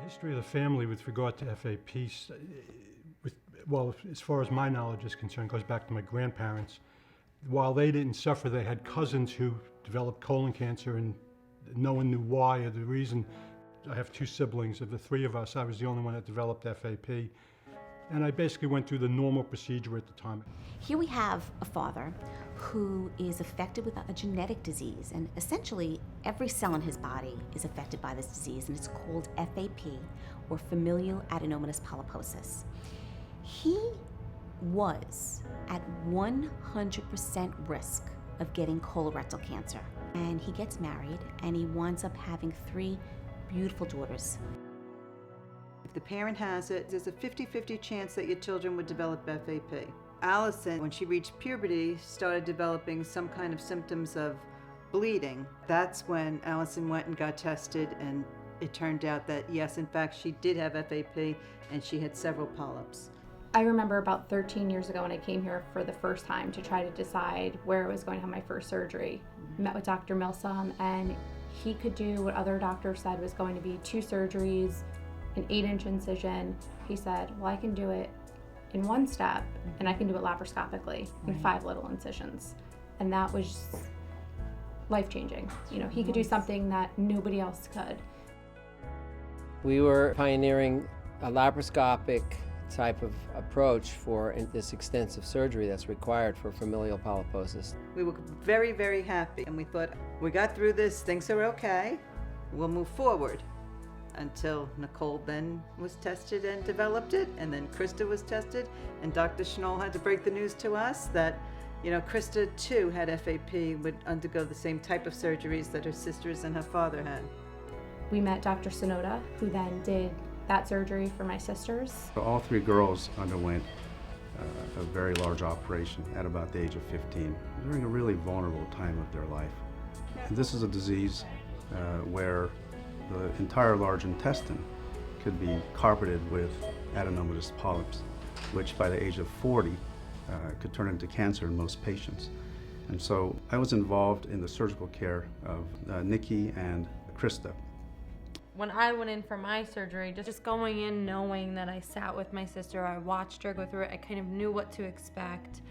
The history of the family with regard to FAP, well, as far as my knowledge is concerned, goes back to my grandparents. While they didn't suffer, they had cousins who developed colon cancer, and no one knew why or the reason. I have two siblings. Of the three of us, I was the only one that developed FAP. And I basically went through the normal procedure at the time. Here we have a father who is affected with a genetic disease, and essentially every cell in his body is affected by this disease, and it's called FAP, or familial adenomatous polyposis. He was at 100% risk of getting colorectal cancer, and he gets married, and he winds up having 3 beautiful daughters. If the parent has it, there's a 50-50 chance that your children would develop FAP. Allison, when she reached puberty, started developing some kind of symptoms of bleeding. That's when Allison went and got tested, and it turned out that yes, in fact, she did have FAP, and she had several polyps. I remember about 13 years ago when I came here for the first time to try to decide where I was going to have my first surgery. I met with Dr. Milsom, and he could do what other doctors said was going to be 2 surgeries, an 8-inch incision. He said, well, I can do it in 1 step, and I can do it laparoscopically in 5 little incisions. And that was life-changing. You know, he could do something that nobody else could. We were pioneering a laparoscopic type of approach for this extensive surgery that's required for familial polyposis. We were very, very happy, and we thought, we got through this, things are okay, we'll move forward. Until Nicole then was tested and developed it, and then Krista was tested, and Dr. Schnoll had to break the news to us that, you know, Krista too had FAP, would undergo the same type of surgeries that her sisters and her father had. We met Dr. Sonoda, who then did that surgery for my sisters. All 3 girls underwent a very large operation at about the age of 15, during a really vulnerable time of their life. And this is a disease where the entire large intestine could be carpeted with adenomatous polyps, which by the age of 40 could turn into cancer in most patients. And so I was involved in the surgical care of Nikki and Krista. When I went in for my surgery, just going in knowing that I sat with my sister, I watched her go through it, I kind of knew what to expect.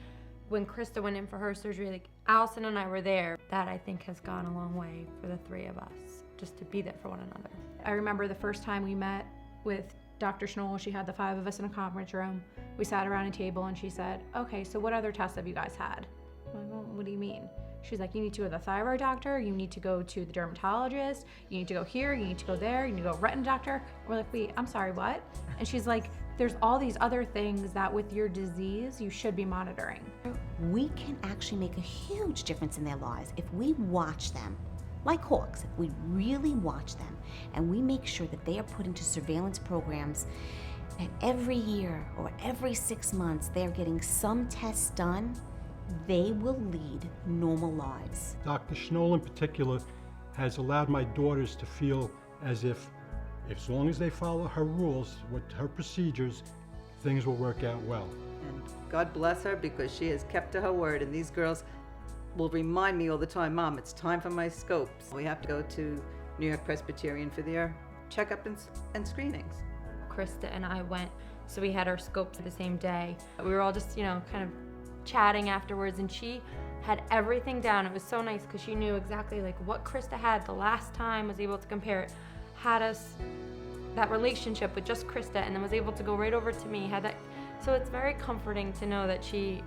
When Krista went in for her surgery, like Allison and I were there. That I think has gone a long way for the 3 of us, just to be there for one another. I remember the first time we met with Dr. Schnoll. She had the 5 of us in a conference room. We sat around a table and she said, okay, so what other tests have you guys had? I'm like, well, what do you mean? She's like, you need to go to the thyroid doctor, you need to go to the dermatologist, you need to go here, you need to go there, you need to go retina doctor. We're like, wait, I'm sorry, what? And she's like, there's all these other things that with your disease, you should be monitoring. We can actually make a huge difference in their lives if we watch them, like hawks, if we really watch them, and we make sure that they are put into surveillance programs, and every year or every 6 months, they're getting some tests done. They will lead normal lives. Dr. Schnoll in particular has allowed my daughters to feel as if, as long as they follow her rules, her procedures, things will work out well. And God bless her, because she has kept to her word, and these girls will remind me all the time, Mom, it's time for my scopes. We have to go to New York Presbyterian for their checkup and screenings. Krista and I went, so we had our scopes the same day. We were all just, you know, kind of chatting afterwards, and she had everything down. It was so nice because she knew exactly like what Krista had the last time, was able to compare it, had us that relationship with just Krista, and then was able to go right over to me, had that. So it's very comforting to know that she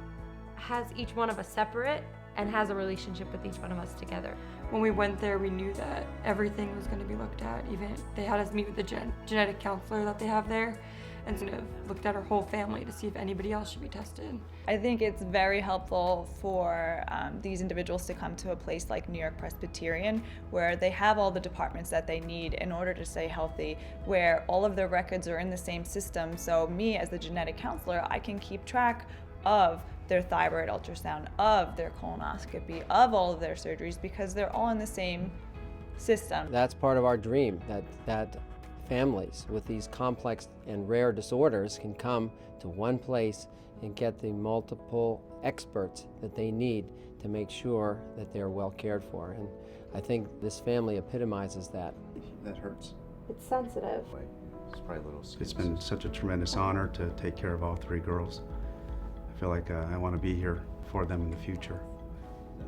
has each one of us separate and has a relationship with each one of us together. When we went there, we knew that everything was going to be looked at. Even they had us meet with the genetic counselor that they have there, and sort of looked at our whole family to see if anybody else should be tested. I think it's very helpful for these individuals to come to a place like New York Presbyterian, where they have all the departments that they need in order to stay healthy, where all of their records are in the same system. So me, as the genetic counselor, I can keep track of their thyroid ultrasound, of their colonoscopy, of all of their surgeries, because they're all in the same system. That's part of our dream, that families with these complex and rare disorders can come to one place and get the multiple experts that they need to make sure that they're well cared for. And I think this family epitomizes that. That hurts. It's sensitive. It's probably a little skin. It's been such a tremendous honor to take care of all 3 girls. I feel like I want to be here for them in the future.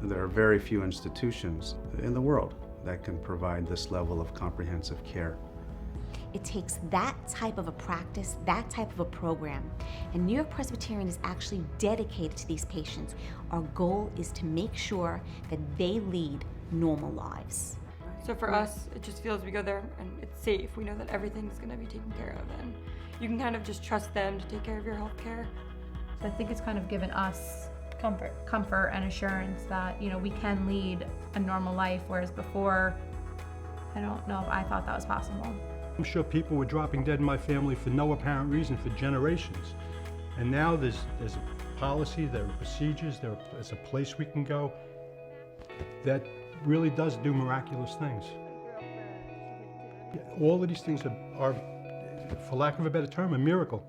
There are very few institutions in the world that can provide this level of comprehensive care. It takes that type of a practice, that type of a program. And New York Presbyterian is actually dedicated to these patients. Our goal is to make sure that they lead normal lives. So for us, it just feels we go there and it's safe. We know that everything's going to be taken care of, and you can kind of just trust them to take care of your health care. So I think it's kind of given us Comfort. and assurance that, you know, we can lead a normal life, whereas before, I don't know if I thought that was possible. I'm sure people were dropping dead in my family for no apparent reason for generations. And now there's a policy, there are procedures, there's a place we can go that really does do miraculous things. All of these things are, for lack of a better term, a miracle.